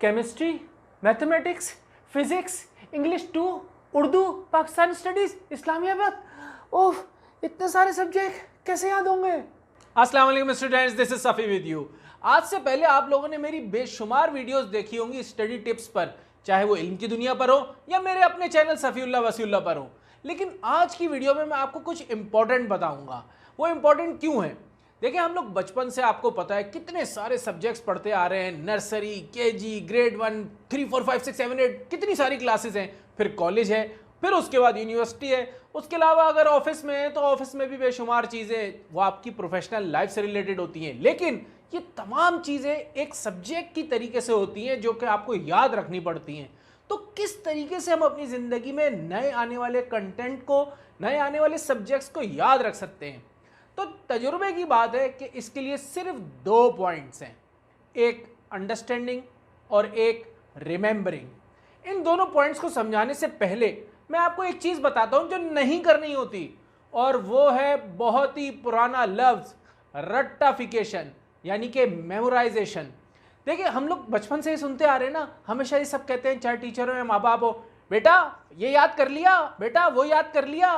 Chemistry, mathematics, physics, English 2, Urdu, Pakistan studies, इस्लामियाबाद। ओह, इतने सारे सब्जेक्ट कैसे याद होंगे। अस्सलाम वालेकुम students, this is Safi with you. आज से पहले आप लोगों ने मेरी बेशुमार वीडियोस देखी होंगी स्टडी टिप्स पर, चाहे वो इल्म की दुनिया पर हो या मेरे अपने चैनल सफ़ीउल्लाह वसीउल्लाह पर हो। लेकिन आज की वीडियो में मैं आपको कुछ इंपॉर्टेंट बताऊंगा। वो इंपॉर्टेंट क्यों है? देखिए, हम लोग बचपन से आपको पता है कितने सारे सब्जेक्ट्स पढ़ते आ रहे हैं। नर्सरी, केजी, ग्रेड 1, 3, 4, 5, 6, 7, 8 कितनी सारी क्लासेस हैं। फिर कॉलेज है, फिर उसके बाद यूनिवर्सिटी है। उसके अलावा अगर ऑफिस में है तो ऑफिस में भी बेशुमार चीज़ें वो आपकी प्रोफेशनल लाइफ से रिलेटेड होती हैं। लेकिन ये तमाम चीज़ें एक सब्जेक्ट की तरीके से होती हैं जो कि आपको याद रखनी पड़ती हैं। तो किस तरीके से हम अपनी ज़िंदगी में नए आने वाले कंटेंट को, नए आने वाले सब्जेक्ट्स को याद रख सकते हैं? तो तजुर्बे की बात है कि इसके लिए सिर्फ 2 पॉइंट्स हैं, एक अंडरस्टैंडिंग और एक रिमेंबरिंग। इन दोनों पॉइंट्स को समझाने से पहले मैं आपको एक चीज़ बताता हूं जो नहीं करनी होती, और वो है बहुत ही पुराना लफ्ज़ रट्टाफिकेशन, यानी कि मेमोराइजेशन। देखिए, हम लोग बचपन से ही सुनते आ रहे हैं ना, हमेशा ये सब कहते हैं, चाहे टीचर हो या माँ बाप हो, बेटा ये याद कर लिया, बेटा वो याद कर लिया।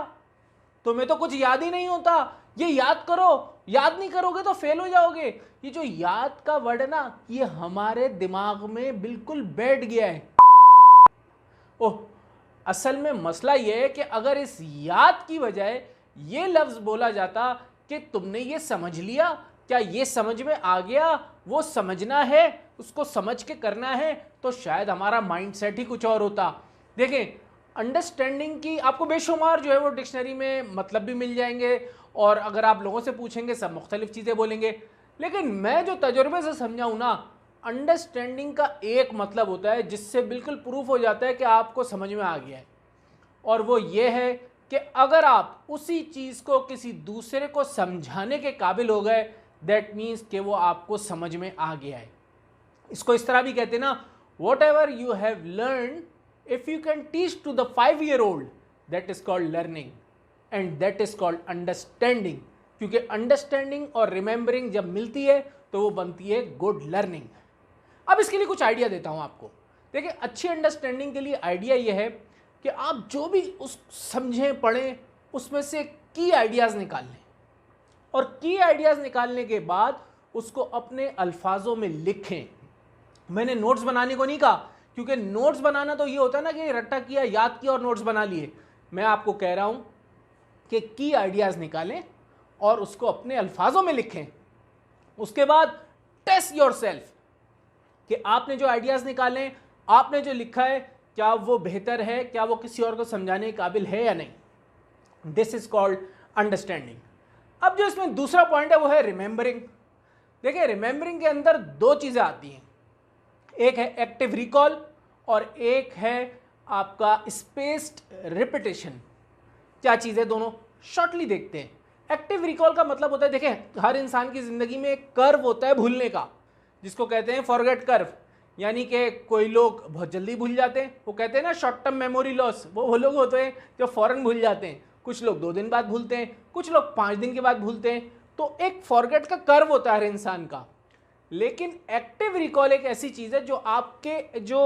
तुम्हें तो कुछ याद ही नहीं होता, ये याद करो, याद नहीं करोगे तो फेल हो जाओगे। ये जो याद का वर्ड है ना, ये हमारे दिमाग में बिल्कुल बैठ गया है। ओह, असल में मसला ये है कि अगर इस याद की बजाय ये लफ्ज़ बोला जाता कि तुमने ये समझ लिया, क्या ये समझ में आ गया, वो समझना है, उसको समझ के करना है, तो शायद हमारा माइंडसेट ही कुछ और होता। देखें, अंडरस्टैंडिंग की आपको बेशुमार जो है वो डिक्शनरी में मतलब भी मिल जाएंगे, और अगर आप लोगों से पूछेंगे सब मुख्तलिफ चीज़ें बोलेंगे। लेकिन मैं जो तजुर्बे से समझाऊँ ना, अंडरस्टैंडिंग का एक मतलब होता है जिससे बिल्कुल प्रूफ हो जाता है कि आपको समझ में आ गया है, और वो ये है कि अगर आप उसी चीज़ को किसी दूसरे को समझाने के काबिल हो गए, दैट मीन्स कि वो आपको समझ में आ गया है। इसको इस तरह भी कहते हैं ना, whatever you have learn if you can teach to the 5-year-old, that is called learning and that is called understanding. क्योंकि अंडरस्टैंडिंग और रिमेंबरिंग जब मिलती है तो वो बनती है गुड लर्निंग। अब इसके लिए कुछ आइडिया देता हूं आपको। देखिए, अच्छी अंडरस्टैंडिंग के लिए आइडिया ये है कि आप जो भी उस समझें, पढ़ें, उसमें से की आइडियाज़ निकाल लें, और की आइडियाज़ निकालने के बाद उसको अपने अल्फाजों में लिखें। मैंने नोट्स बनाने को नहीं कहा, क्योंकि नोट्स बनाना तो ये होता है ना कि रट्टा किया, याद किया और नोट्स बना लिए। मैं आपको कह रहा हूँ कि की आइडियाज़ निकालें और उसको अपने अल्फाजों में लिखें। उसके बाद टेस्ट योरसेल्फ कि आपने जो आइडियाज़ निकालें, आपने जो लिखा है, क्या वो बेहतर है, क्या वो किसी और को समझाने के काबिल है या नहीं। This is called understanding. अब जो इसमें दूसरा पॉइंट है वो है रिमेंबरिंग। देखिए, रिमेंबरिंग के अंदर 2 चीज़ें आती हैं, एक है एक्टिव रिकॉल और एक है आपका स्पेस्ड रिपीटेशन। क्या चीज़ें दोनों शॉर्टली देखते हैं। एक्टिव रिकॉल का मतलब होता है, देखें, हर इंसान की ज़िंदगी में एक कर्व होता है भूलने का, जिसको कहते हैं फॉरगेट कर्व। यानी कि कोई लोग बहुत जल्दी भूल जाते हैं, वो कहते हैं ना शॉर्ट टर्म मेमोरी लॉस, वो लोग होते हैं जो फ़ौरन भूल जाते हैं। कुछ लोग 2 दिन बाद भूलते हैं, कुछ लोग 5 दिन के बाद भूलते हैं। तो एक फॉरगेट का कर्व होता है हर इंसान का। लेकिन एक्टिव रिकॉल एक ऐसी चीज़ है जो आपके जो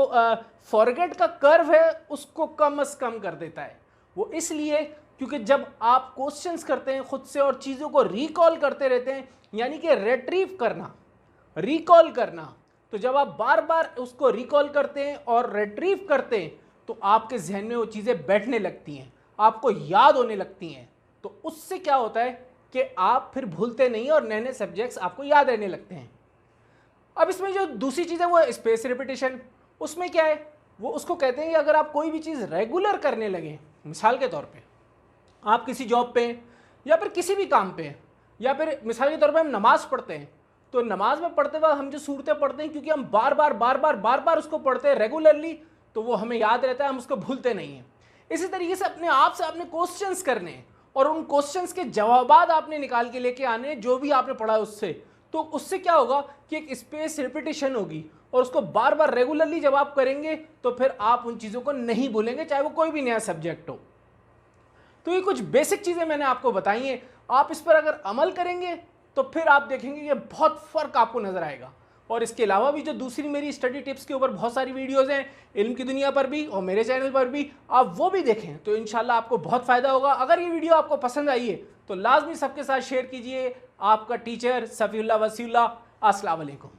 फॉरगेट का कर्व है उसको कम से कम कर देता है। वो इसलिए क्योंकि जब आप क्वेश्चंस करते हैं खुद से और चीज़ों को रिकॉल करते रहते हैं, यानी कि रिट्रीव करना, रिकॉल करना, तो जब आप बार बार उसको रिकॉल करते हैं और रिट्रीव करते हैं तो आपके जहन में वो चीज़ें बैठने लगती हैं, आपको याद होने लगती हैं। तो उससे क्या होता है कि आप फिर भूलते नहीं और नए नए सब्जेक्ट्स आपको याद रहने लगते हैं। अब इसमें जो दूसरी चीज़ है वो स्पेस रिपीटेशन। उसमें क्या है, वो उसको कहते हैं कि अगर आप कोई भी चीज़ रेगुलर करने लगे, मिसाल के तौर पे आप किसी जॉब पे या फिर किसी भी काम पे, या फिर मिसाल के तौर पे हम नमाज़ पढ़ते हैं, तो नमाज में पढ़ते वक्त हम जो सूरतें पढ़ते हैं, क्योंकि हम बार बार उसको पढ़ते हैं रेगुलरली, तो वो हमें याद रहता है, हम उसको भूलते नहीं हैं। इसी तरीके से अपने आप से आपने क्वेश्चंस करने हैं और उन क्वेश्चंस के जवाबात आपने निकाल के लेके आने जो भी आपने पढ़ा है उससे। तो उससे क्या होगा कि एक स्पेस रिपीटेशन होगी, और उसको बार बार रेगुलरली जब आप करेंगे तो फिर आप उन चीज़ों को नहीं भूलेंगे, चाहे वो कोई भी नया सब्जेक्ट हो। तो ये कुछ बेसिक चीज़ें मैंने आपको बताई हैं। आप इस पर अगर अमल करेंगे तो फिर आप देखेंगे कि बहुत फ़र्क आपको नज़र आएगा। और इसके अलावा भी जो दूसरी मेरी स्टडी टिप्स के ऊपर बहुत सारी वीडियोज़ हैं इल्म की दुनिया पर भी और मेरे चैनल पर भी, आप वो भी देखें तो इंशाल्लाह आपको बहुत फ़ायदा होगा। अगर ये वीडियो आपको पसंद आई है तो लाजमी सबके साथ शेयर कीजिए। आपका टीचर सफ़ीउल्लाह वसीउल्लाह। अस्सलाम वालेकुम।